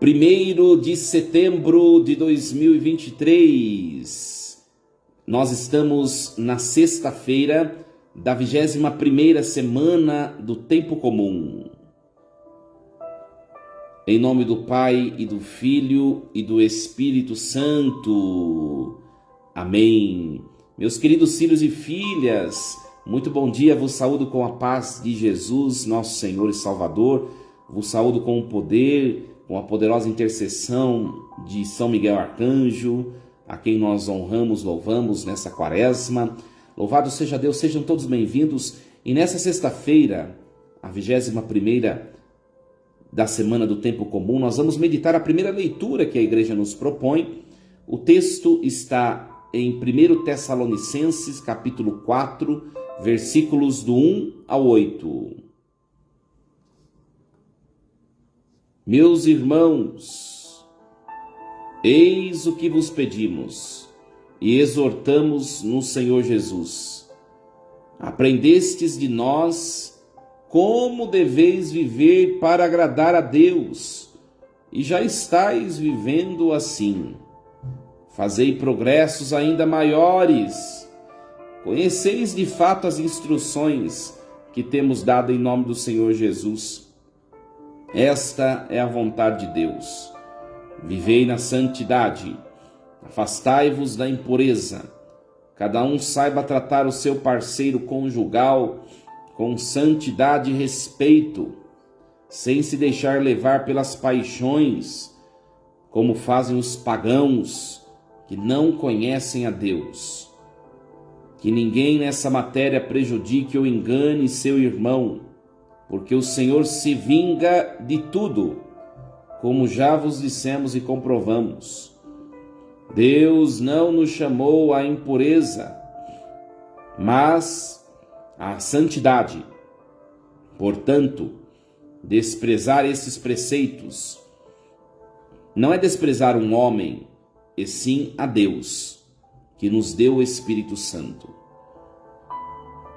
1º de setembro de 2023, nós estamos na sexta-feira da 21ª semana do Tempo Comum. Em nome do Pai e do Filho e do Espírito Santo. Amém. Meus queridos filhos e filhas, muito bom dia, vos saúdo com a paz de Jesus, nosso Senhor e Salvador, vos saúdo com o poder, com a poderosa intercessão de São Miguel Arcanjo, a quem nós honramos, louvamos nessa quaresma. Louvado seja Deus, sejam todos bem-vindos. E nessa sexta-feira, a 21ª da semana do Tempo Comum, nós vamos meditar a primeira leitura que a igreja nos propõe. O texto está em 1 Tessalonicenses, capítulo 4, versículos do 1 ao 8. Meus irmãos, eis o que vos pedimos e exortamos no Senhor Jesus. Aprendestes de nós como deveis viver para agradar a Deus, e já estáis vivendo assim. Fazei progressos ainda maiores. Conheceis de fato as instruções que temos dado em nome do Senhor Jesus. Esta é a vontade de Deus. Vivei na santidade, afastai-vos da impureza. Cada um saiba tratar o seu parceiro conjugal com santidade e respeito, sem se deixar levar pelas paixões, como fazem os pagãos que não conhecem a Deus. Que ninguém nessa matéria prejudique ou engane seu irmão, porque o Senhor se vinga de tudo, como já vos dissemos e comprovamos. Deus não nos chamou à impureza, mas à santidade. Portanto, desprezar esses preceitos não é desprezar um homem, e sim a Deus, que nos deu o Espírito Santo.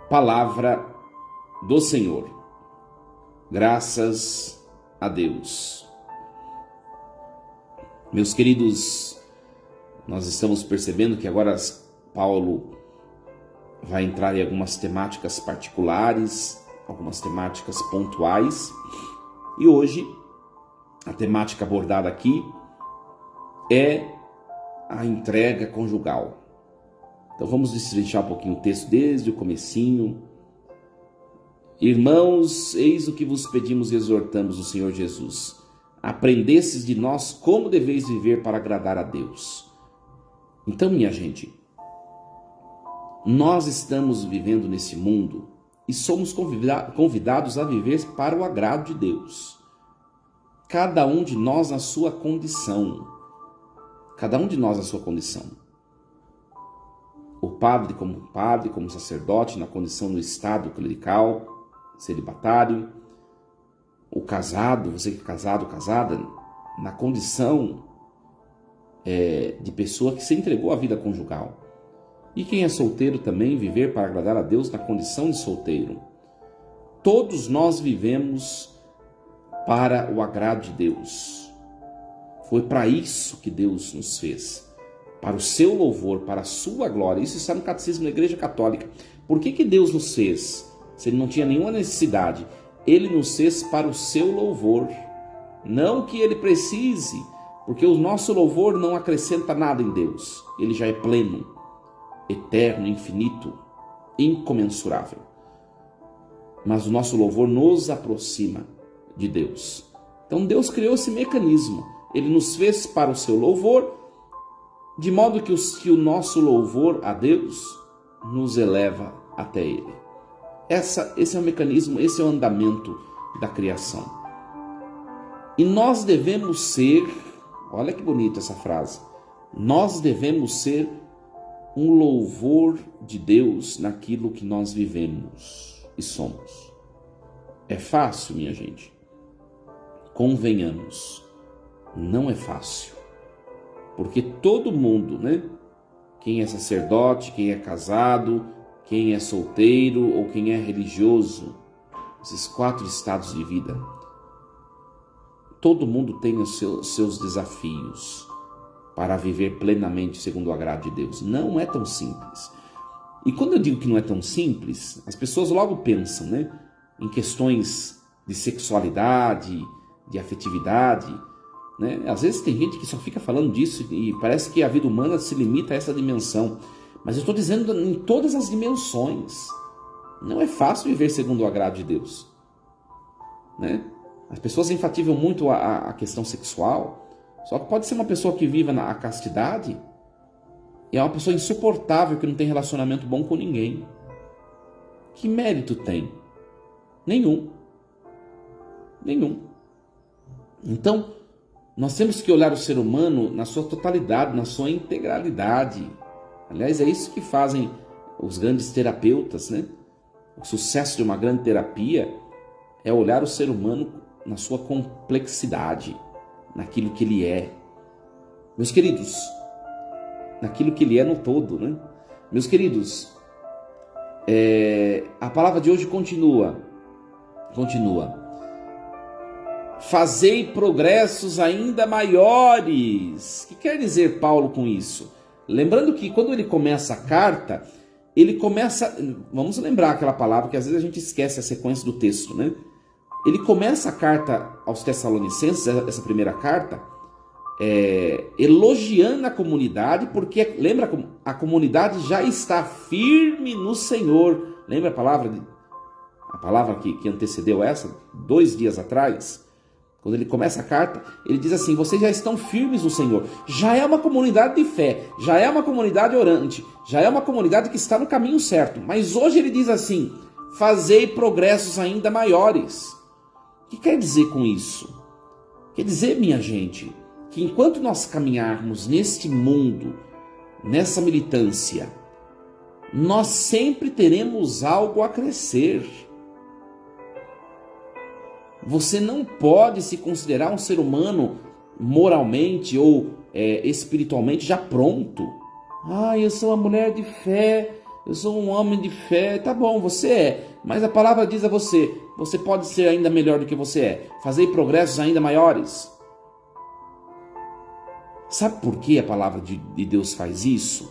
Palavra do Senhor. Graças a Deus. Meus queridos, nós estamos percebendo que agora Paulo vai entrar em algumas temáticas particulares, algumas temáticas pontuais. E hoje, a temática abordada aqui é a entrega conjugal. Então vamos destrinchar um pouquinho o texto desde o comecinho. Irmãos, eis o que vos pedimos e exortamos o Senhor Jesus. Aprendestes de nós como deveis viver para agradar a Deus. Então, minha gente, nós estamos vivendo nesse mundo e somos convidados a viver para o agrado de Deus. Cada um de nós na sua condição. Cada um de nós na sua condição. O padre, como sacerdote, na condição no estado clerical, celibatário. O casado, você que é casado, casada, na condição de pessoa que se entregou à vida conjugal. E quem é solteiro também, viver para agradar a Deus na condição de solteiro. Todos nós vivemos para o agrado de Deus. Foi para isso que Deus nos fez. Para o seu louvor, para a sua glória. Isso está no Catecismo da Igreja Católica. Por que Deus nos fez? Se ele não tinha nenhuma necessidade, ele nos fez para o seu louvor. Não que ele precise, porque o nosso louvor não acrescenta nada em Deus. Ele já é pleno, eterno, infinito, incomensurável. Mas o nosso louvor nos aproxima de Deus. Então Deus criou esse mecanismo. Ele nos fez para o seu louvor, de modo que o nosso louvor a Deus nos eleva até Ele. Esse é o mecanismo, esse é o andamento da criação. E nós devemos ser, olha que bonita essa frase, nós devemos ser um louvor de Deus naquilo que nós vivemos e somos. É fácil, minha gente? Convenhamos, não é fácil. Porque todo mundo, né? Quem é sacerdote, quem é casado, quem é solteiro ou quem é religioso, esses 4 estados de vida, todo mundo tem os seus desafios para viver plenamente segundo o agrado de Deus. Não é tão simples. E quando eu digo que não é tão simples, as pessoas logo pensam, né, em questões de sexualidade, de afetividade, né? Às vezes tem gente que só fica falando disso e parece que a vida humana se limita a essa dimensão. Mas eu estou dizendo em todas as dimensões. Não é fácil viver segundo o agrado de Deus, né? As pessoas enfatizam muito a questão sexual, só que pode ser uma pessoa que viva na castidade e é uma pessoa insuportável que não tem relacionamento bom com ninguém. Que mérito tem? Nenhum. Nenhum. Então, nós temos que olhar o ser humano na sua totalidade, na sua integralidade. Aliás, é isso que fazem os grandes terapeutas, né? O sucesso de uma grande terapia é olhar o ser humano na sua complexidade, naquilo que ele é. Meus queridos, naquilo que ele é no todo, né? Meus queridos, a palavra de hoje continua. Fazei progressos ainda maiores. O que quer dizer Paulo com isso? Lembrando que quando ele começa a carta, ele começa... Vamos lembrar aquela palavra que às vezes a gente esquece a sequência do texto, né? Ele começa a carta aos Tessalonicenses, essa primeira carta, elogiando a comunidade, porque, lembra, a comunidade já está firme no Senhor. Lembra a palavra que antecedeu essa, 2 dias atrás? Quando ele começa a carta, ele diz assim: vocês já estão firmes no Senhor. Já é uma comunidade de fé, já é uma comunidade orante, já é uma comunidade que está no caminho certo. Mas hoje ele diz assim: fazei progressos ainda maiores. O que quer dizer com isso? Quer dizer, minha gente, que enquanto nós caminharmos neste mundo, nessa militância, nós sempre teremos algo a crescer. Você não pode se considerar um ser humano moralmente ou espiritualmente já pronto. Eu sou uma mulher de fé, eu sou um homem de fé. Tá bom, você é, mas a palavra diz a você pode ser ainda melhor do que você é. Fazei progressos ainda maiores. Sabe por que a palavra de Deus faz isso?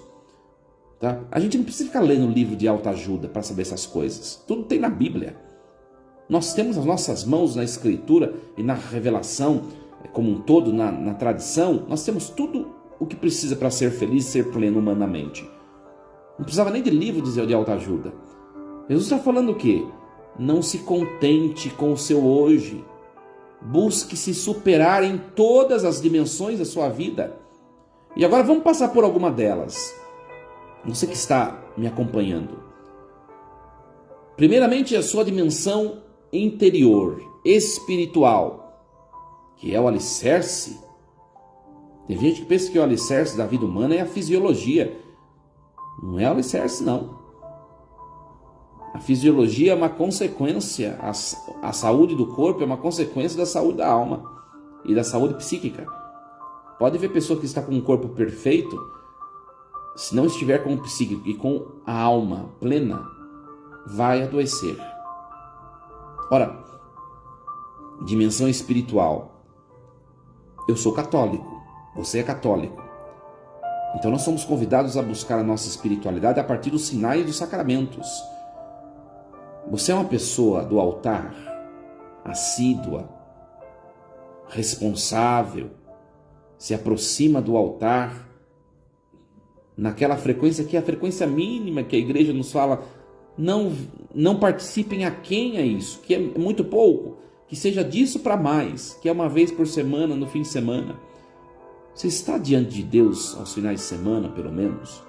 Tá? A gente não precisa ficar lendo livro de autoajuda para saber essas coisas. Tudo tem na Bíblia. Nós temos as nossas mãos na Escritura e na revelação como um todo, na tradição. Nós temos tudo o que precisa para ser feliz e ser pleno humanamente. Não precisava nem de livro de autoajuda. Jesus está falando o quê? Não se contente com o seu hoje. Busque se superar em todas as dimensões da sua vida. E agora vamos passar por alguma delas. Você que está me acompanhando. Primeiramente, a sua dimensão interior, espiritual, que é o alicerce. Tem gente que pensa que o alicerce da vida humana é a fisiologia. Não é o alicerce, não. A fisiologia é uma consequência, a saúde do corpo é uma consequência da saúde da alma e da saúde psíquica. Pode ver pessoa que está com um corpo perfeito, se não estiver com o psíquico e com a alma plena, vai adoecer. Ora, dimensão espiritual. Eu sou católico, você é católico. Então nós somos convidados a buscar a nossa espiritualidade a partir dos sinais e dos sacramentos. Você é uma pessoa do altar, assídua, responsável, se aproxima do altar naquela frequência que é a frequência mínima que a igreja nos fala. Não participem aquém a isso, que é muito pouco, que seja disso para mais, que é uma vez por semana, no fim de semana. Você está diante de Deus aos finais de semana, pelo menos?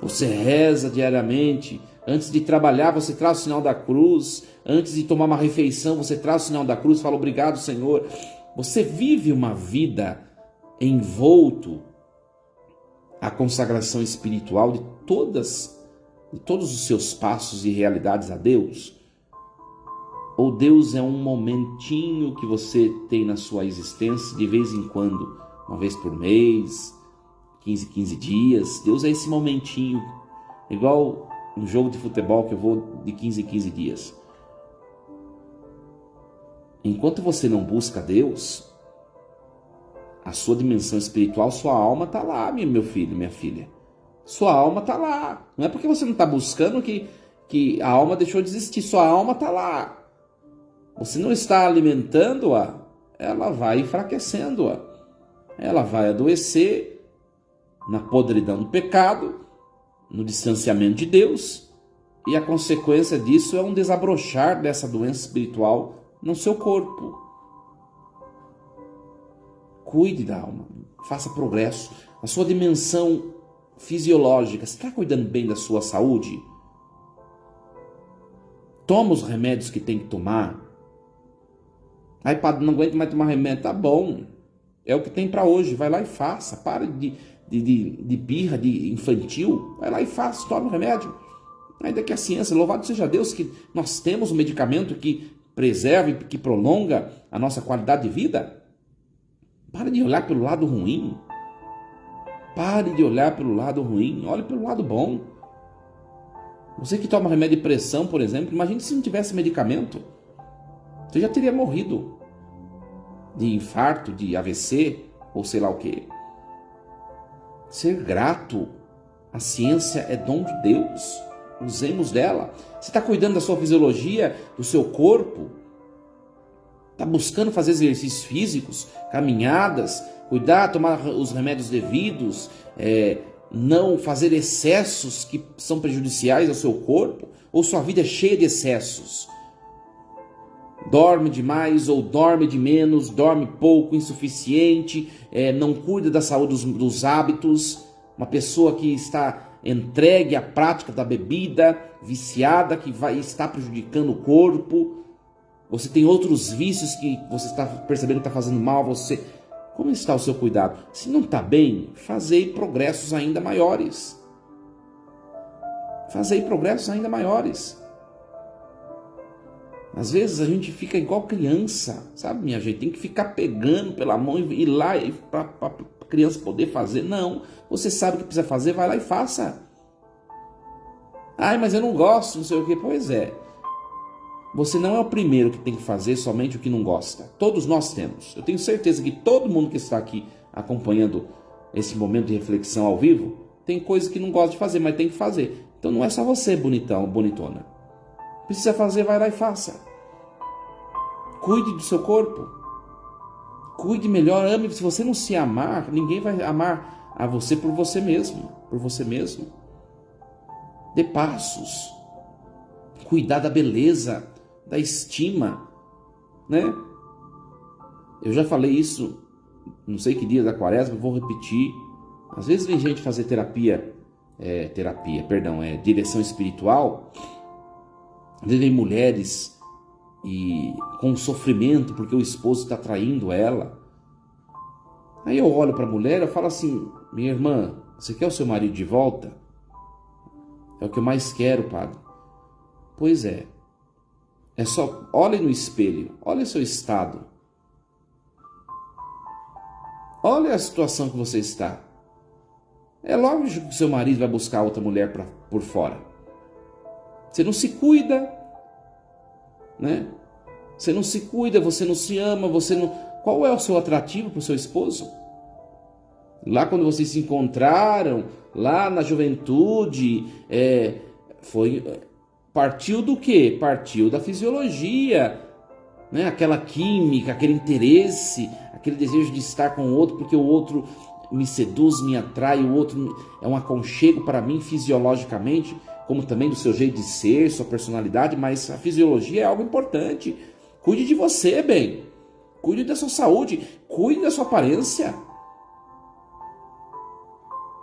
Você reza diariamente, antes de trabalhar você traz o sinal da cruz, antes de tomar uma refeição você traz o sinal da cruz, fala obrigado, Senhor. Você vive uma vida envolto à consagração espiritual de todos os seus passos e realidades a Deus? Ou Deus é um momentinho que você tem na sua existência de vez em quando, uma vez por mês, 15 dias? Deus é esse momentinho, igual um jogo de futebol que eu vou de 15 em 15 dias. Enquanto você não busca Deus, a sua dimensão espiritual, sua alma está lá, meu filho, minha filha. Sua alma está lá. Não é porque você não está buscando que a alma deixou de existir. Sua alma está lá. Você não está alimentando-a, ela vai enfraquecendo-a. Ela vai adoecer na podridão do pecado, no distanciamento de Deus. E a consequência disso é um desabrochar dessa doença espiritual no seu corpo. Cuide da alma, faça progresso. A sua dimensão fisiológica, você está cuidando bem da sua saúde? Toma os remédios que tem que tomar. Ai, padre, não aguento mais tomar remédio. Tá bom, é o que tem para hoje. Vai lá e faça. Para de birra, de infantil. Vai lá e faça, tome o remédio. Ainda que a ciência, louvado seja Deus, que nós temos um medicamento que preserva e que prolonga a nossa qualidade de vida. Pare de olhar pelo lado ruim. Pare de olhar pelo lado ruim. Olhe pelo lado bom. Você que toma remédio de pressão, por exemplo, imagine se não tivesse medicamento. Você já teria morrido de infarto, de AVC, ou sei lá o quê. Ser grato. A ciência é dom de Deus. Usemos dela. Você está cuidando da sua fisiologia, do seu corpo? Está buscando fazer exercícios físicos, caminhadas, cuidar, tomar os remédios devidos, não fazer excessos que são prejudiciais ao seu corpo? Ou sua vida é cheia de excessos? Dorme demais ou dorme de menos, dorme pouco, insuficiente, não cuida da saúde dos hábitos. Uma pessoa que está entregue à prática da bebida, viciada, que vai estar prejudicando o corpo. Você tem outros vícios que você está percebendo que está fazendo mal a você. Como está o seu cuidado? Se não está bem, fazei progressos ainda maiores. Fazei progressos ainda maiores. Às vezes a gente fica igual criança, sabe, minha gente? Tem que ficar pegando pela mão e ir lá para a criança poder fazer. Não, você sabe o que precisa fazer, vai lá e faça. Ai, mas eu não gosto, não sei o quê. Pois é. Você não é o primeiro que tem que fazer somente o que não gosta. Todos nós temos. Eu tenho certeza que todo mundo que está aqui acompanhando esse momento de reflexão ao vivo tem coisas que não gosta de fazer, mas tem que fazer. Então não é só você, bonitão, bonitona. Precisa fazer, vai lá e faça. Cuide do seu corpo. Cuide melhor, ame. Se você não se amar, ninguém vai amar a você por você mesmo. Por você mesmo. Dê passos. Cuidar da beleza, da estima, né? Eu já falei isso, não sei que dia da quaresma, vou repetir. Às vezes vem gente fazer direção espiritual. Às vezes vem mulheres com sofrimento porque o esposo está traindo ela. Aí eu olho para a mulher e falo assim: minha irmã, você quer o seu marido de volta? É o que eu mais quero, padre. Pois é. É só, olhe no espelho, olhe o seu estado. Olha a situação que você está. É lógico que seu marido vai buscar outra mulher por fora. Você não se cuida, né? Você não se cuida, você não se ama, você não... Qual é o seu atrativo para o seu esposo? Lá quando vocês se encontraram, lá na juventude, partiu do quê? Partiu da fisiologia, né? Aquela química, aquele interesse, aquele desejo de estar com o outro, porque o outro me seduz, me atrai, o outro é um aconchego para mim fisiologicamente, como também do seu jeito de ser, sua personalidade, mas a fisiologia é algo importante. Cuide de você, bem. Cuide da sua saúde, cuide da sua aparência.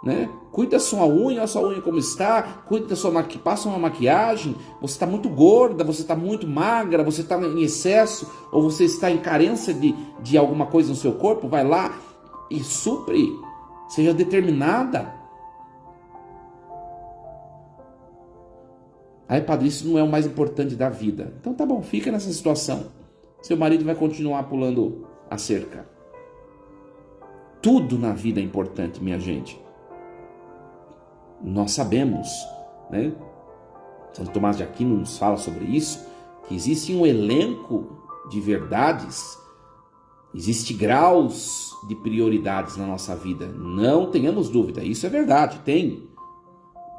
Né? Cuide da sua unha, a sua unha como está, cuide da sua passa uma maquiagem. Você está muito gorda, você está muito magra, você está em excesso, ou você está em carência de alguma coisa no seu corpo, vai lá e supre, seja determinada. Aí, padre, isso não é o mais importante da vida. Então tá bom, fica nessa situação. Seu marido vai continuar pulando a cerca. Tudo na vida é importante, minha gente. Nós sabemos, né? Santo Tomás de Aquino nos fala sobre isso, que existe um elenco de verdades Existem graus de prioridades na nossa vida, não tenhamos dúvida, isso é verdade, tem.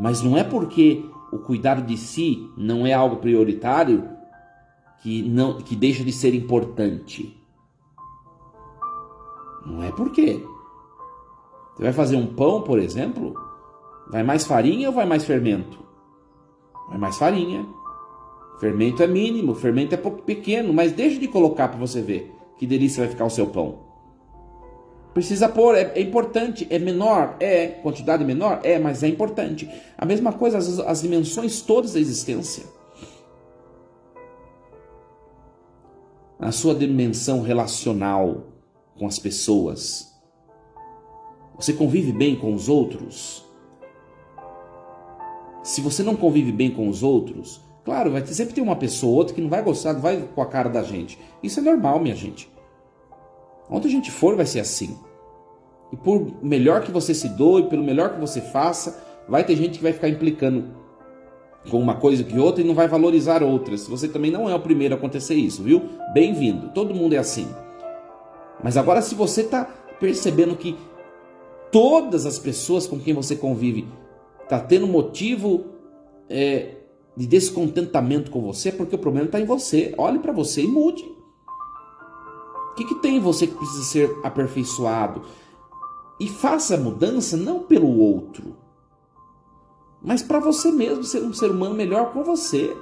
Mas não é porque o cuidado de si não é algo prioritário que deixa de ser importante. Não é porque. Você vai fazer um pão, por exemplo, vai mais farinha ou vai mais fermento? Vai mais farinha. Fermento é mínimo, fermento é pequeno, mas deixa de colocar para você ver que delícia vai ficar o seu pão. Precisa pôr, é importante, é menor, quantidade menor, mas é importante. A mesma coisa, as dimensões todas da existência. A sua dimensão relacional com as pessoas. Você convive bem com os outros? Se você não convive bem com os outros, claro, sempre ter uma pessoa ou outra que não vai gostar, não vai com a cara da gente. Isso é normal, minha gente. Onde a gente for vai ser assim. E por melhor que você se doe, pelo melhor que você faça, vai ter gente que vai ficar implicando com uma coisa que outra e não vai valorizar outras. Você também não é o primeiro a acontecer isso, viu? Bem-vindo, todo mundo é assim. Mas agora, se você está percebendo que todas as pessoas com quem você convive está tendo motivo de descontentamento com você, é porque o problema está em você. Olhe para você e mude. O que tem em você que precisa ser aperfeiçoado? E faça a mudança não pelo outro, mas para você mesmo ser um ser humano melhor com você.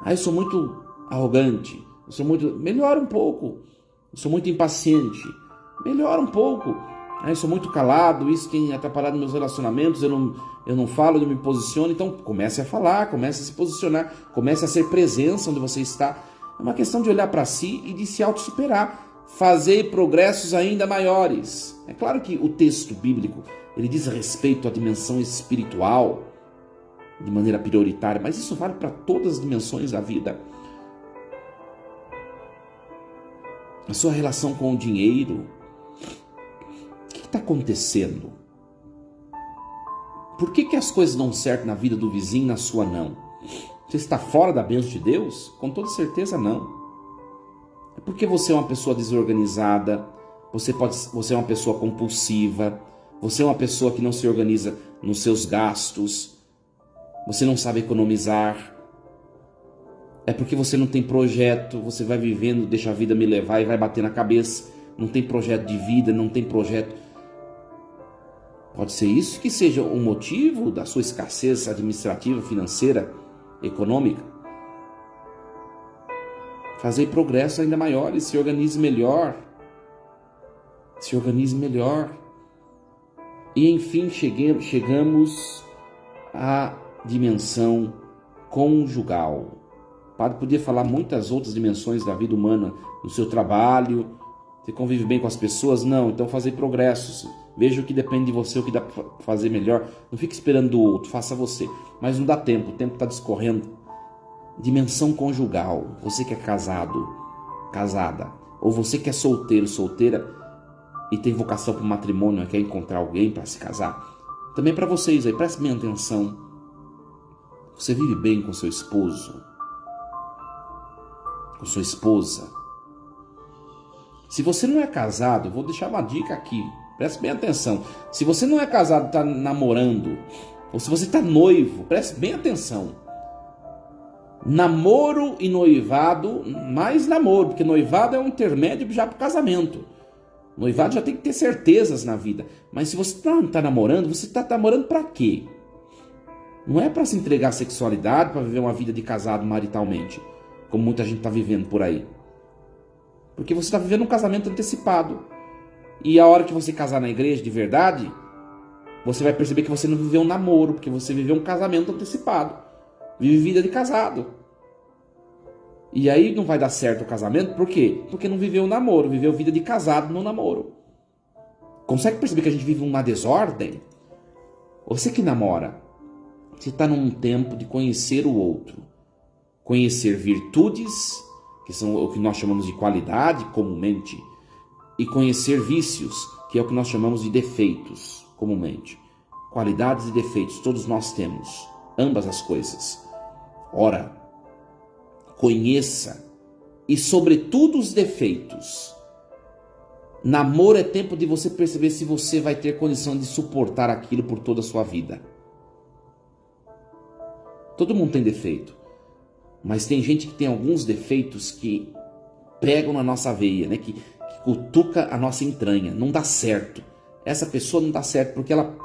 Eu sou muito arrogante, melhora um pouco. Eu sou muito impaciente, melhora um pouco. Eu sou muito calado, isso tem atrapalhado meus relacionamentos, eu não falo, eu não me posiciono. Então comece a falar, comece a se posicionar, comece a ser presença onde você está. É uma questão de olhar para si e de se autossuperar. Fazer progressos ainda maiores. É claro que o texto bíblico ele diz respeito à dimensão espiritual de maneira prioritária, mas isso vale para todas as dimensões da vida. A sua relação com o dinheiro. O que está acontecendo? Por que as coisas dão certo na vida do vizinho e na sua não? Você está fora da bênção de Deus? Com toda certeza não. É porque você é uma pessoa desorganizada, você é uma pessoa compulsiva, você é uma pessoa que não se organiza nos seus gastos, você não sabe economizar. É porque você não tem projeto, você vai vivendo, deixa a vida me levar e vai bater na cabeça. Não tem projeto de vida, não tem projeto. Pode ser isso que seja o motivo da sua escassez administrativa, financeira, econômica. Fazer progressos ainda maiores, se organize melhor. Se organize melhor. E enfim, chegamos à dimensão conjugal. O padre podia falar muitas outras dimensões da vida humana, no seu trabalho. Você convive bem com as pessoas? Não, então fazer progressos. Veja o que depende de você, o que dá para fazer melhor. Não fique esperando do outro, faça você. Mas não dá tempo, o tempo está discorrendo. Dimensão conjugal. Você que é casado, casada, ou você que é solteiro, solteira e tem vocação para o matrimônio, quer encontrar alguém para se casar. Também para vocês aí, prestem bem atenção. Você vive bem com seu esposo? Com sua esposa? Se você não é casado, eu vou deixar uma dica aqui, preste bem atenção. Se você não é casado, está namorando, ou se você está noivo, preste bem atenção. Namoro e noivado, mais namoro, porque noivado é um intermédio já para o casamento. Noivado já tem que ter certezas na vida. Mas se você não está namorando, você está namorando para quê? Não é para se entregar à sexualidade, para viver uma vida de casado maritalmente, como muita gente está vivendo por aí. Porque você está vivendo um casamento antecipado. E a hora que você casar na igreja de verdade, você vai perceber que você não viveu um namoro, porque você viveu um casamento antecipado. Vive vida de casado. E aí não vai dar certo o casamento, por quê? Porque não viveu um namoro, viveu vida de casado no namoro. Consegue perceber que a gente vive uma desordem? Você que namora, você está num tempo de conhecer o outro. Conhecer virtudes, que são o que nós chamamos de qualidade comumente, e conhecer vícios, que é o que nós chamamos de defeitos comumente. Qualidades e defeitos, todos nós temos, ambas as coisas. Ora, conheça e, sobretudo, os defeitos. Namoro é tempo de você perceber se você vai ter condição de suportar aquilo por toda a sua vida. Todo mundo tem defeito, mas tem gente que tem alguns defeitos que pegam na nossa veia, né? Que cutuca a nossa entranha. Não dá certo. Essa pessoa não dá certo porque ela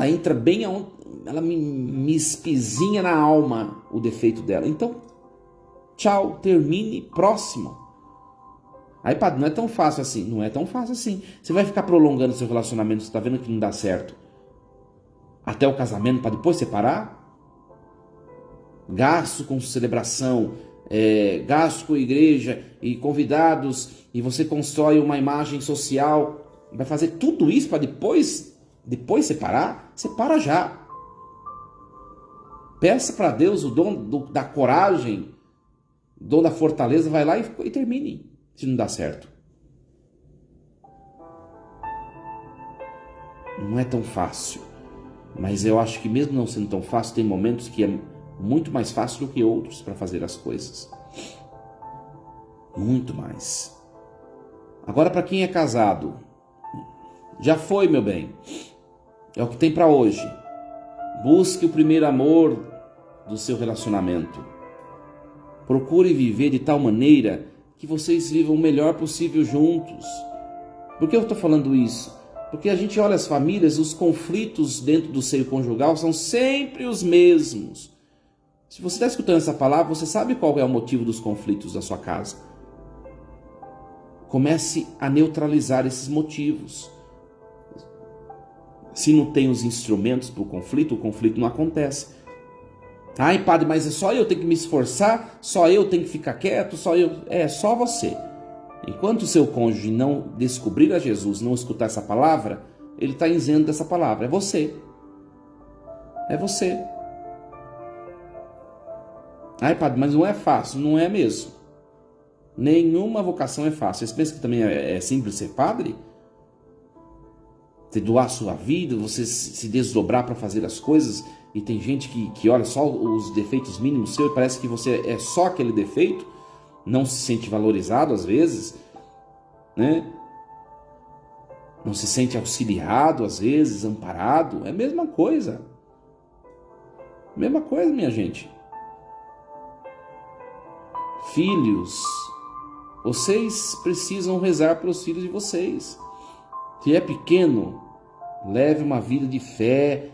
entra bem aonde, ela me espizinha na alma o defeito dela. Então, tchau, termine, próximo. Aí, padre, não é tão fácil assim. Não é tão fácil assim. Você vai ficar prolongando seu relacionamento, você está vendo que não dá certo, até o casamento para depois separar? Gasto com celebração, gasto com igreja e convidados, e você constrói uma imagem social, vai fazer tudo isso para depois separar? Separa já. Peça para Deus o dom da coragem, o dom da fortaleza, vai lá e termine, se não dá certo. Não é tão fácil, mas eu acho que mesmo não sendo tão fácil, tem momentos que é muito mais fácil do que outros para fazer as coisas. Muito mais. Agora, para quem é casado, já foi, meu bem. É o que tem para hoje. Busque o primeiro amor do seu relacionamento. Procure viver de tal maneira que vocês vivam o melhor possível juntos. Por que eu estou falando isso? Porque a gente olha as famílias, os conflitos dentro do seio conjugal são sempre os mesmos. Se você está escutando essa palavra, você sabe qual é o motivo dos conflitos da sua casa. Comece a neutralizar esses motivos. Se não tem os instrumentos para o conflito não acontece. Ai, padre, mas é só eu tenho que me esforçar? Só eu tenho que ficar quieto? Só eu? É só você. Enquanto o seu cônjuge não descobrir a Jesus, não escutar essa palavra, ele está isento dessa palavra. É você. É você. Ai, padre, mas não é fácil. Não é mesmo. Nenhuma vocação é fácil. Você pensa que também é simples ser padre? Você doar a sua vida, você se desdobrar para fazer as coisas, e tem gente que olha só os defeitos mínimos seus e parece que você é só aquele defeito, não se sente valorizado às vezes, né? Não se sente auxiliado às vezes, amparado. É a mesma coisa. Mesma coisa, minha gente. Filhos, vocês precisam rezar pelos filhos de vocês. Se é pequeno, leve uma vida de fé.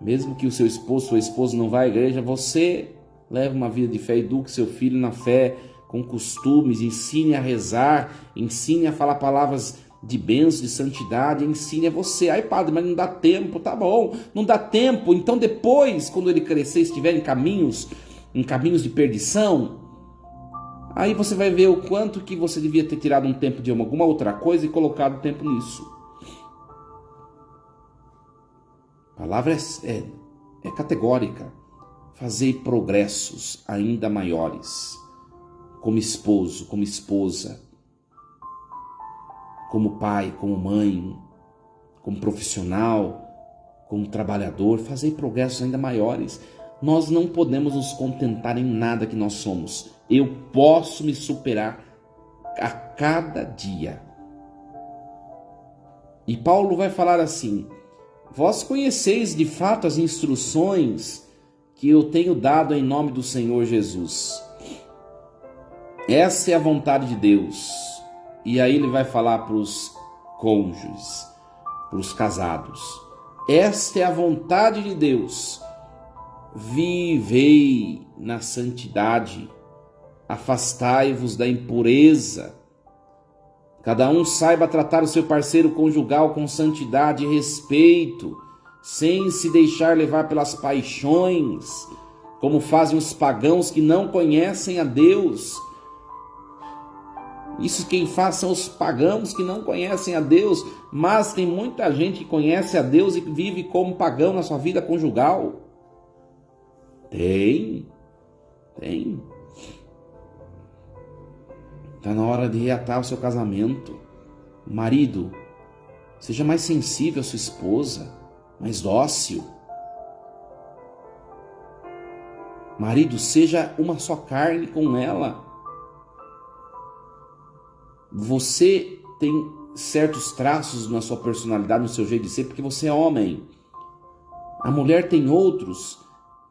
Mesmo que o seu esposo, sua esposa não vá à igreja, você leve uma vida de fé, eduque seu filho na fé, com costumes, ensine a rezar, ensine a falar palavras de bênção, de santidade, ensine a você. Ai, padre, mas não dá tempo. Tá bom, não dá tempo. Então depois, quando ele crescer, estiver em caminhos de perdição, aí você vai ver o quanto que você devia ter tirado um tempo de alguma outra coisa e colocado tempo nisso. A palavra é categórica. Fazei progressos ainda maiores, como esposo, como esposa, como pai, como mãe, como profissional, como trabalhador. Fazei progressos ainda maiores. Nós não podemos nos contentar em nada que nós somos. Eu posso me superar a cada dia. E Paulo vai falar assim: vós conheceis de fato as instruções que eu tenho dado em nome do Senhor Jesus. Essa é a vontade de Deus. E aí ele vai falar para os cônjuges, para os casados. Esta é a vontade de Deus. Vivei na santidade, afastai-vos da impureza. Cada um saiba tratar o seu parceiro conjugal com santidade e respeito, sem se deixar levar pelas paixões, como fazem os pagãos que não conhecem a Deus. Isso quem faz são os pagãos que não conhecem a Deus, mas tem muita gente que conhece a Deus e vive como pagão na sua vida conjugal. Tem. Está na hora de reatar o seu casamento. Marido, seja mais sensível à sua esposa, mais dócil. Marido, seja uma só carne com ela. Você tem certos traços na sua personalidade, no seu jeito de ser, porque você é homem. A mulher tem outros.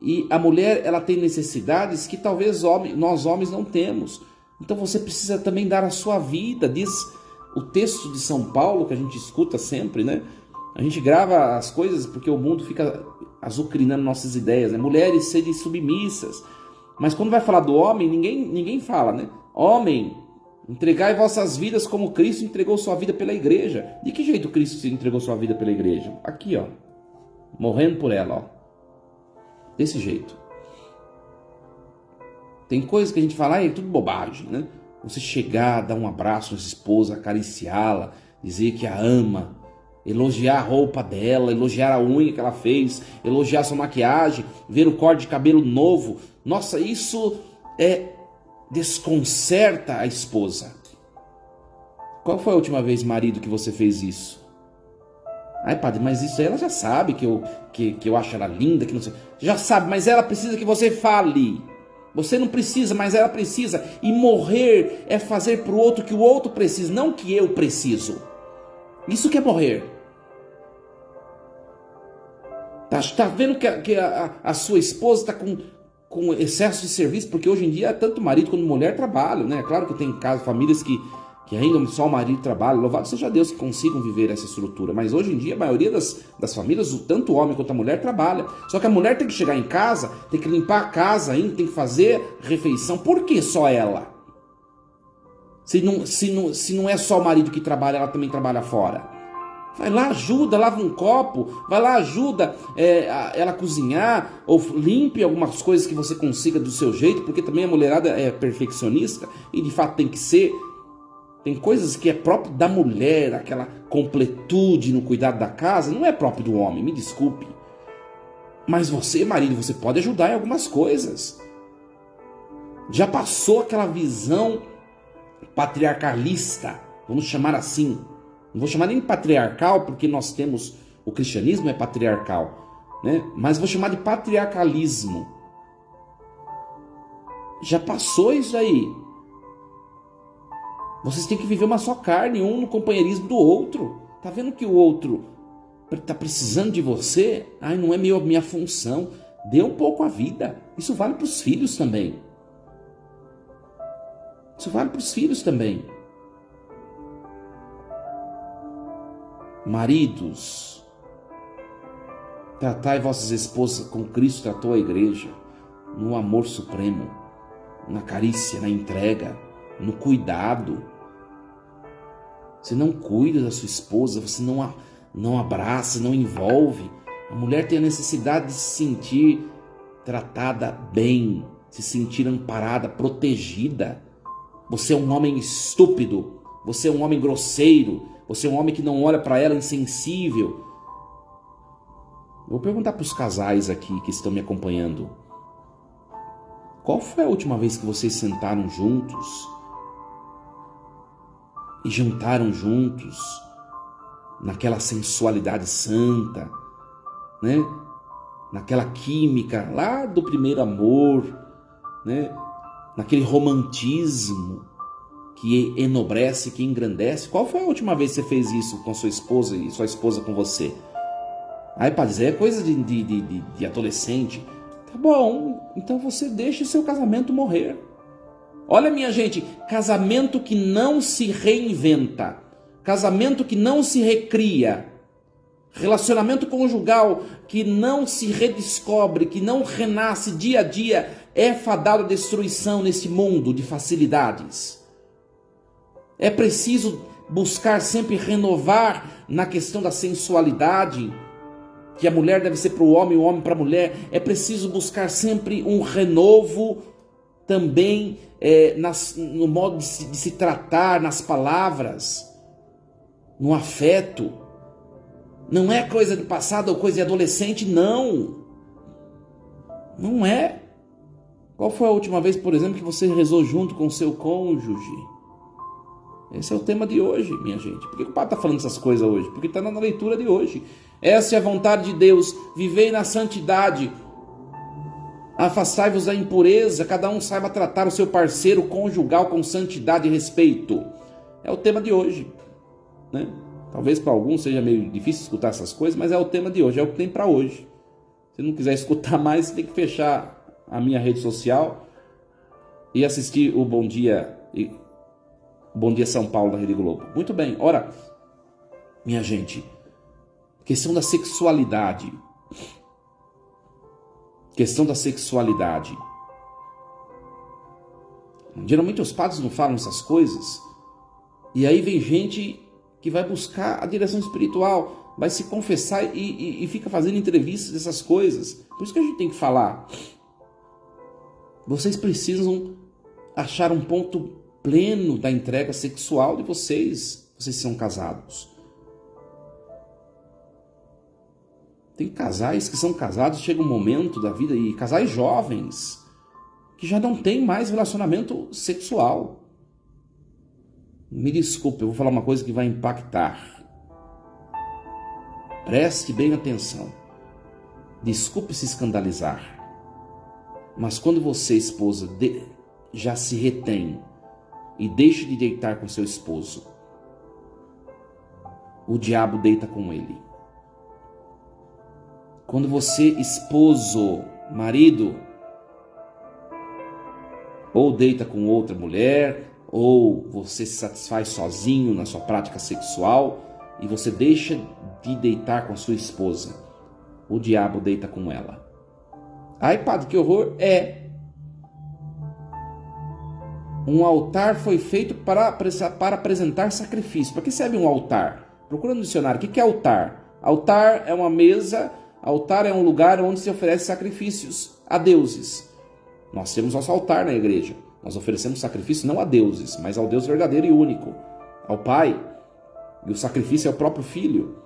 E a mulher, ela tem necessidades que talvez nós homens não temos. Então você precisa também dar a sua vida. Diz o texto de São Paulo, que a gente escuta sempre, né? A gente grava as coisas porque o mundo fica azucrinando nossas ideias, né? Mulheres sejam submissas. Mas quando vai falar do homem, ninguém fala, né? Homem, entregai vossas vidas como Cristo entregou sua vida pela igreja. De que jeito Cristo entregou sua vida pela igreja? Aqui, ó. Morrendo por ela, ó. Desse jeito. Tem coisas que a gente fala, é tudo bobagem, né? Você chegar, dar um abraço na sua esposa, acariciá-la, dizer que a ama, elogiar a roupa dela, elogiar a unha que ela fez, elogiar a sua maquiagem, ver o corte de cabelo novo. Nossa, isso desconcerta a esposa. Qual foi a última vez, marido, que você fez isso? Ai, padre, mas isso aí ela já sabe que eu acho ela linda, que não sei. Já sabe, mas ela precisa que você fale. Você não precisa, mas ela precisa. E morrer é fazer para o outro que o outro precisa, não que eu preciso. Isso que é morrer. Tá vendo que a sua esposa está com excesso de serviço? Porque hoje em dia tanto marido quanto mulher trabalham, né? Claro que tem casos, famílias que ainda só o marido trabalha. Louvado seja Deus que consigam viver essa estrutura. Mas hoje em dia a maioria das famílias, tanto o homem quanto a mulher trabalha. Só que a mulher tem que chegar em casa, tem que limpar a casa ainda, tem que fazer refeição. Por que só ela? Se não é só o marido que trabalha, ela também trabalha fora. Vai lá, ajuda, lava um copo, vai lá, ajuda ela a cozinhar, ou limpe algumas coisas que você consiga do seu jeito, porque também a mulherada é perfeccionista, e de fato tem que ser. Tem coisas que é próprio da mulher, aquela completude no cuidado da casa, não é próprio do homem, me desculpe. Mas você, marido, você pode ajudar em algumas coisas. Já passou aquela visão patriarcalista, vamos chamar assim. Não vou chamar nem de patriarcal, porque nós temos, o cristianismo é patriarcal, né? Mas vou chamar de patriarcalismo. Já passou isso aí. Vocês têm que viver uma só carne, um no companheirismo do outro. Tá vendo que o outro tá precisando de você? Ai, não é minha função. Dê um pouco a vida. Isso vale para os filhos também. Isso vale para os filhos também. Maridos, tratai vossas esposas como Cristo tratou a igreja, no amor supremo, na carícia, na entrega, no cuidado. Você não cuida da sua esposa, você não abraça, não envolve. A mulher tem a necessidade de se sentir tratada bem, se sentir amparada, protegida. Você é um homem estúpido, você é um homem grosseiro, você é um homem que não olha para ela, insensível. Vou perguntar para os casais aqui que estão me acompanhando. Qual foi a última vez que vocês sentaram juntos e jantaram juntos naquela sensualidade santa, né? Naquela química lá do primeiro amor, né? Naquele romantismo que enobrece, que engrandece? Qual foi a última vez que você fez isso com sua esposa e sua esposa com você? Aí, para dizer, é coisa de adolescente. Tá bom, então você deixa o seu casamento morrer. Olha, minha gente, casamento que não se reinventa, casamento que não se recria, relacionamento conjugal que não se redescobre, que não renasce dia a dia, é fadado à destruição nesse mundo de facilidades. É preciso buscar sempre renovar na questão da sensualidade, que a mulher deve ser para o homem para a mulher. É preciso buscar sempre um renovo também no modo de se tratar, nas palavras, no afeto. Não é coisa de passado ou coisa de adolescente, não. Não é. Qual foi a última vez, por exemplo, que você rezou junto com o seu cônjuge? Esse é o tema de hoje, minha gente. Por que o padre está falando essas coisas hoje? Porque está na leitura de hoje. Essa é a vontade de Deus. Vivei na santidade. Afastai-vos da impureza. Cada um saiba tratar o seu parceiro conjugal com santidade e respeito. É o tema de hoje, né? Talvez para alguns seja meio difícil escutar essas coisas, mas é o tema de hoje, é o que tem para hoje. Se não quiser escutar mais, você tem que fechar a minha rede social e assistir o Bom Dia São Paulo da Rede Globo. Muito bem, ora, minha gente, questão da sexualidade. Questão da sexualidade. Geralmente os padres não falam essas coisas, e aí vem gente que vai buscar a direção espiritual, vai se confessar e fica fazendo entrevistas dessas coisas. Por isso que a gente tem que falar. Vocês precisam achar um ponto pleno da entrega sexual de vocês. Vocês são casados. Tem casais que são casados, chega um momento da vida, e casais jovens, que já não tem mais relacionamento sexual. Me desculpe, eu vou falar uma coisa que vai impactar. Preste bem atenção. Desculpe se escandalizar. Mas quando você, esposa, já se retém e deixa de deitar com seu esposo, o diabo deita com ele. Quando você, esposo, marido, ou deita com outra mulher, ou você se satisfaz sozinho na sua prática sexual e você deixa de deitar com sua esposa, o diabo deita com ela. Ai, padre, que horror! Um altar foi feito para apresentar sacrifício. Para que serve um altar? Procura no dicionário. O que é altar? Altar é uma mesa, altar é um lugar onde se oferece sacrifícios a deuses. Nós temos nosso altar na igreja. Nós oferecemos sacrifício não a deuses, mas ao Deus verdadeiro e único, ao Pai. E o sacrifício é o próprio Filho,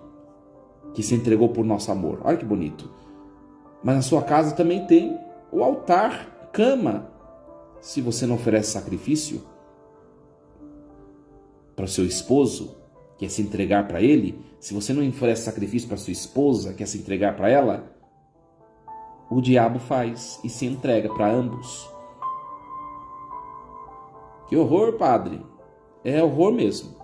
que se entregou por nosso amor. Olha que bonito. Mas na sua casa também tem o altar, cama. Se você não oferece sacrifício para o seu esposo, que é se entregar para ele, se você não oferece sacrifício para sua esposa, que é se entregar para ela, o diabo faz e se entrega para ambos. Que horror, padre. É horror mesmo.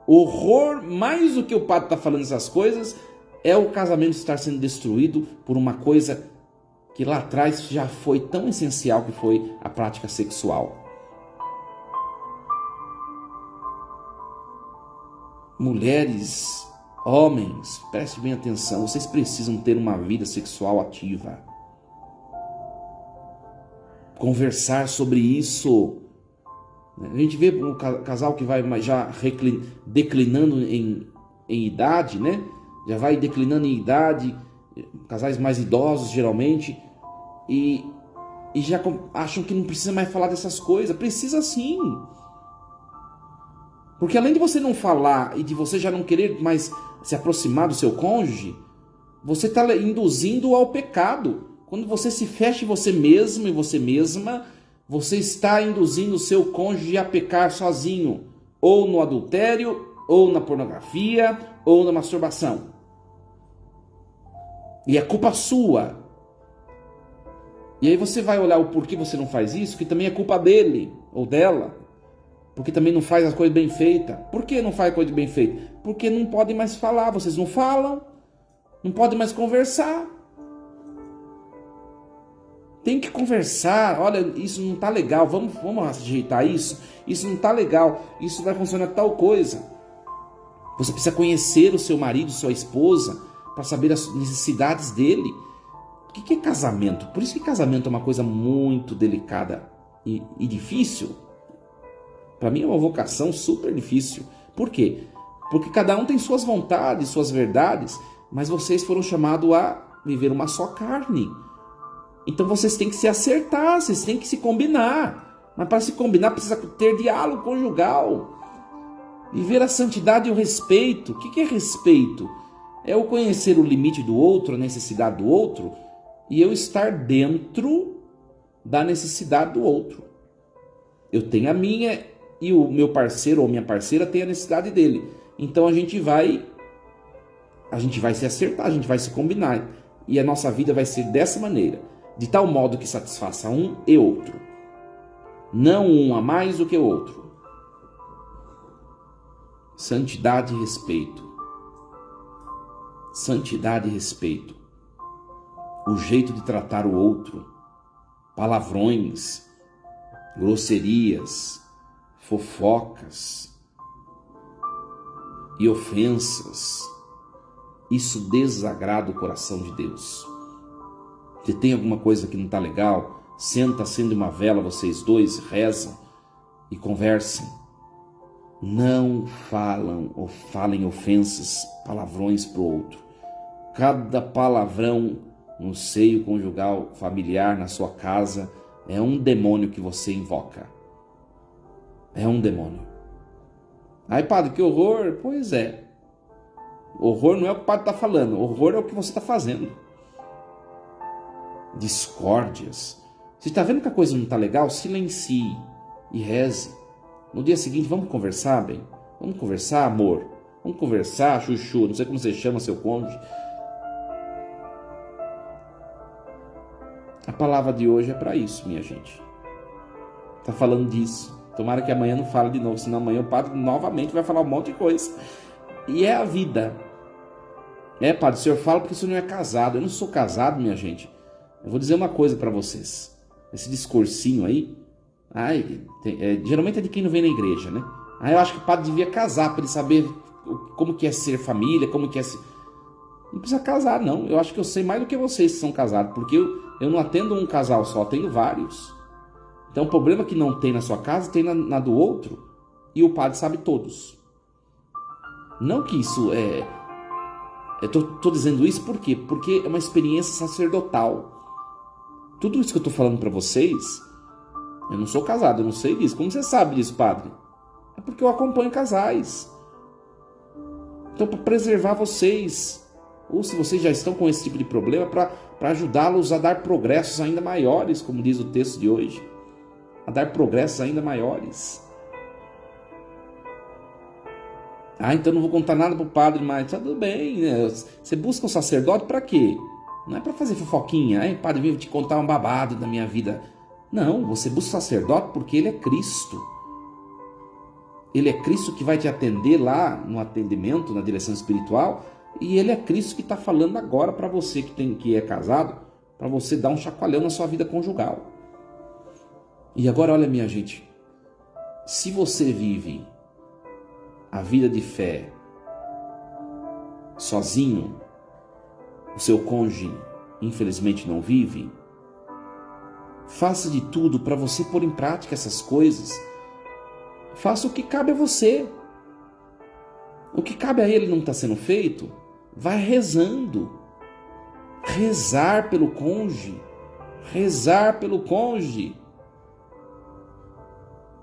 Horror, mais do que o padre está falando essas coisas, é o casamento estar sendo destruído por uma coisa que lá atrás já foi tão essencial, que foi a prática sexual. Mulheres, homens, prestem bem atenção, vocês precisam ter uma vida sexual ativa. Conversar sobre isso. A gente vê um casal que vai já declinando em idade, né? Já vai declinando em idade, casais mais idosos geralmente, e já acham que não precisa mais falar dessas coisas. Precisa sim. Porque além de você não falar e de você já não querer mais se aproximar do seu cônjuge, você está induzindo ao pecado. Quando você se fecha em você mesmo e você mesma, você está induzindo o seu cônjuge a pecar sozinho, ou no adultério, ou na pornografia, ou na masturbação. E é culpa sua. E aí você vai olhar o porquê você não faz isso, que também é culpa dele ou dela, porque também não faz as coisas bem feitas. Por que não faz a coisa bem feita? Porque não podem mais falar, vocês não falam, não podem mais conversar. Tem que conversar. Olha, isso não está legal, vamos ajeitar isso. Isso não está legal, isso vai funcionar tal coisa. Você precisa conhecer o seu marido, sua esposa, para saber as necessidades dele. O que é casamento? Por isso que casamento é uma coisa muito delicada e difícil. Para mim é uma vocação super difícil. Por quê? Porque cada um tem suas vontades, suas verdades, mas vocês foram chamados a viver uma só carne. Então vocês têm que se acertar, vocês têm que se combinar. Mas para se combinar precisa ter diálogo conjugal. Viver a santidade e o respeito. O que é respeito? É eu conhecer o limite do outro, a necessidade do outro, e eu estar dentro da necessidade do outro. Eu tenho a minha e o meu parceiro ou minha parceira tem a necessidade dele. Então a gente vai se acertar, a gente vai se combinar. E a nossa vida vai ser dessa maneira, de tal modo que satisfaça um e outro. Não um a mais do que o outro. Santidade e respeito. Santidade e respeito. O jeito de tratar o outro. Palavrões, grosserias, fofocas e ofensas. Isso desagrada o coração de Deus. Se tem alguma coisa que não está legal, senta, acende uma vela, vocês dois, rezam e conversem. Não falem ofensas, palavrões para o outro. Cada palavrão no seio conjugal, familiar, na sua casa, é um demônio que você invoca. É um demônio. Ai, padre, que horror! Pois é. Horror não é o que o padre está falando. Horror é o que você está fazendo. Discórdias. Se está vendo que a coisa não está legal, silencie e reze. No dia seguinte, vamos conversar, bem? Vamos conversar, amor? Vamos conversar, chuchu? Não sei como você chama seu cônjuge. A palavra de hoje é para isso, minha gente. Está falando disso. Tomara que amanhã não fale de novo, senão amanhã o padre novamente vai falar um monte de coisa. E é a vida. Padre, o senhor fala porque o senhor não é casado. Eu não sou casado, minha gente. Eu vou dizer uma coisa para vocês. Esse discursinho aí, geralmente é de quem não vem na igreja, né? Eu acho que o padre devia casar para ele saber como que é ser família, como que é ser... Não precisa casar, não. Eu acho que eu sei mais do que vocês que são casados, porque eu não atendo um casal só, tenho vários. Então o problema que não tem na sua casa, tem na do outro, e o padre sabe todos. Não que isso é... Eu tô dizendo isso por quê? Porque é uma experiência sacerdotal. Tudo isso que eu estou falando para vocês, eu não sou casado, eu não sei disso. Como você sabe disso, padre? É porque eu acompanho casais. Então, para preservar vocês, ou se vocês já estão com esse tipo de problema, para ajudá-los a dar progressos ainda maiores, como diz o texto de hoje. A dar progressos ainda maiores. Então não vou contar nada para o padre mais. Tudo bem, né? Você busca um sacerdote para quê? Não é para fazer fofoquinha. Padre, vim te contar um babado da minha vida. Não, você busca um sacerdote porque ele é Cristo. Ele é Cristo que vai te atender lá no atendimento, na direção espiritual. E ele é Cristo que está falando agora para você que é casado, para você dar um chacoalhão na sua vida conjugal. E agora, olha, minha gente, se você vive a vida de fé sozinho, o seu cônjuge infelizmente não vive, faça de tudo para você pôr em prática essas coisas. Faça o que cabe a você. O que cabe a ele não está sendo feito, vai rezando. Rezar pelo cônjuge. Rezar pelo cônjuge.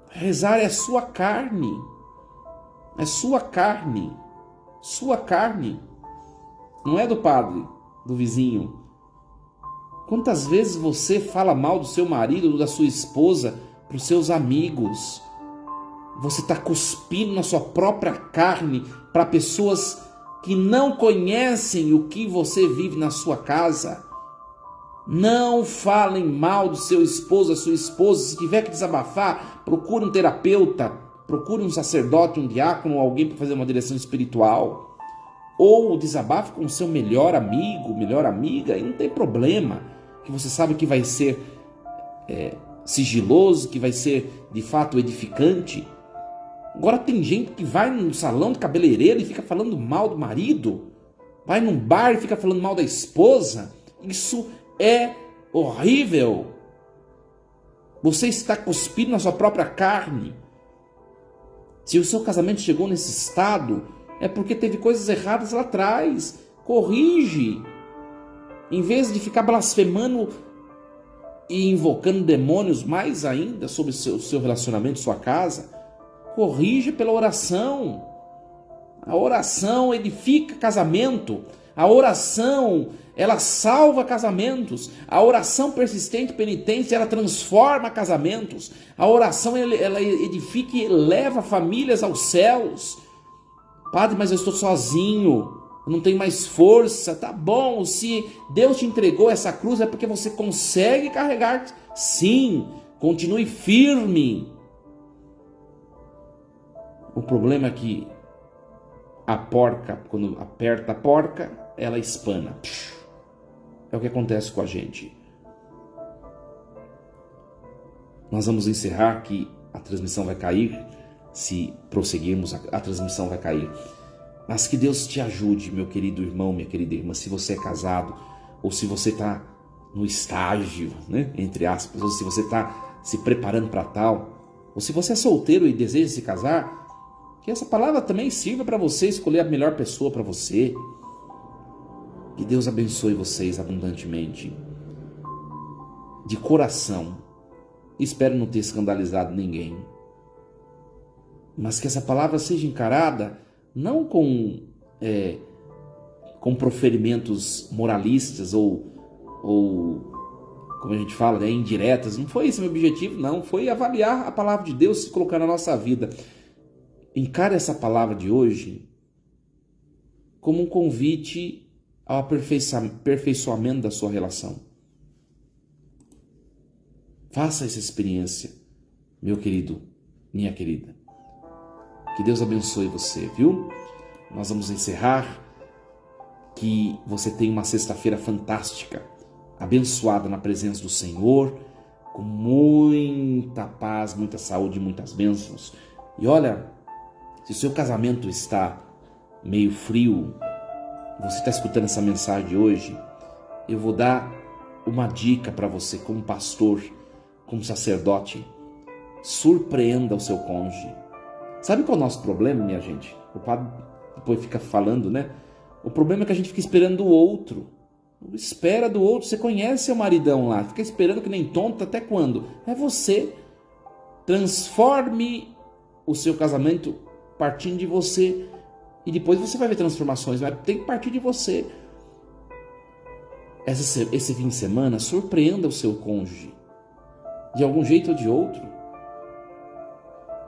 Rezar é sua carne. É sua carne. Sua carne. Não é do padre, do vizinho. Quantas vezes você fala mal do seu marido ou da sua esposa para os seus amigos? Você está cuspindo na sua própria carne para pessoas que não conhecem o que você vive na sua casa. Não falem mal do seu esposo, da sua esposa. Se tiver que desabafar, procure um terapeuta, procure um sacerdote, um diácono, alguém para fazer uma direção espiritual. Ou desabafe com o seu melhor amigo, melhor amiga, e não tem problema, que você sabe que vai ser sigiloso, que vai ser de fato edificante. Agora tem gente que vai no salão de cabeleireiro e fica falando mal do marido, vai num bar e fica falando mal da esposa. Isso é horrível. Você está cuspindo na sua própria carne. Se o seu casamento chegou nesse estado, é porque teve coisas erradas lá atrás. Corrige. Em vez de ficar blasfemando e invocando demônios mais ainda sobre o seu relacionamento, sua casa, corrige pela oração. A oração edifica casamento. A oração, ela salva casamentos. A oração persistente e penitente, ela transforma casamentos. A oração, ela edifica e eleva famílias aos céus. Padre, mas eu estou sozinho, eu não tenho mais força. Tá bom, se Deus te entregou essa cruz é porque você consegue carregar. Sim, continue firme. O problema é que a porca, quando aperta a porca, ela espana. É o que acontece com a gente. Nós vamos encerrar, que a transmissão vai cair. Se prosseguirmos, a transmissão vai cair. Mas que Deus te ajude, meu querido irmão, minha querida irmã, se você é casado, ou se você está no estágio, né, entre aspas, ou se você está se preparando para tal, ou se você é solteiro e deseja se casar, que essa palavra também sirva para você escolher a melhor pessoa para você. Que Deus abençoe vocês abundantemente. De coração. Espero não ter escandalizado ninguém. Mas que essa palavra seja encarada não com proferimentos moralistas ou como a gente fala, indiretas. Não foi esse o meu objetivo, não. Foi avaliar a palavra de Deus e colocar na nossa vida. Encare essa palavra de hoje como um convite ao aperfeiçoamento da sua relação. Faça essa experiência, meu querido, minha querida. Que Deus abençoe você, viu? Nós vamos encerrar. Que você tenha uma sexta-feira fantástica, abençoada na presença do Senhor, com muita paz, muita saúde, muitas bênçãos. E olha, se o seu casamento está meio frio, você está escutando essa mensagem de hoje, eu vou dar uma dica para você como pastor, como sacerdote. Surpreenda o seu cônjuge. Sabe qual é o nosso problema, minha gente? O padre depois fica falando, né? O problema é que a gente fica esperando do outro. Espera do outro. Você conhece o maridão lá, fica esperando que nem tonto até quando? É você. Transforme o seu casamento partindo de você. E depois você vai ver transformações, mas tem que partir de você. Esse fim de semana, surpreenda o seu cônjuge. De algum jeito ou de outro.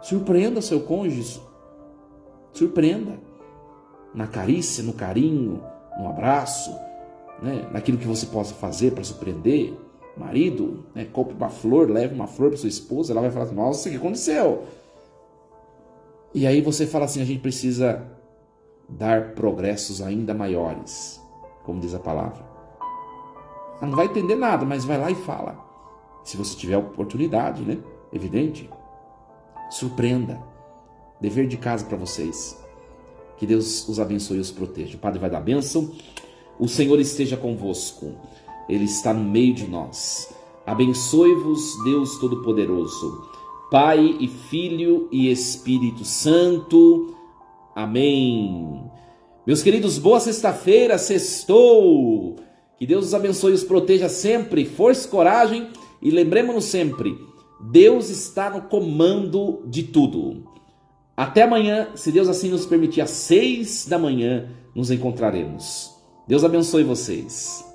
Surpreenda o seu cônjuge. Surpreenda. Na carícia, no carinho, no abraço, né? Naquilo que você possa fazer para surpreender. Marido, né? Compre uma flor, leve uma flor para sua esposa, ela vai falar, nossa, o que aconteceu? E aí você fala assim, a gente precisa dar progressos ainda maiores, como diz a palavra. Ela não vai entender nada, mas vai lá e fala. Se você tiver oportunidade, né? Evidente. Surpreenda. Dever de casa para vocês. Que Deus os abençoe e os proteja. O Padre vai dar bênção. O Senhor esteja convosco. Ele está no meio de nós. Abençoe-vos, Deus Todo-Poderoso, Pai e Filho e Espírito Santo. Amém. Meus queridos, boa sexta-feira, sextou. Que Deus os abençoe e os proteja sempre. Força e coragem. E lembremos-nos sempre, Deus está no comando de tudo. Até amanhã, se Deus assim nos permitir, às 6 da manhã, nos encontraremos. Deus abençoe vocês.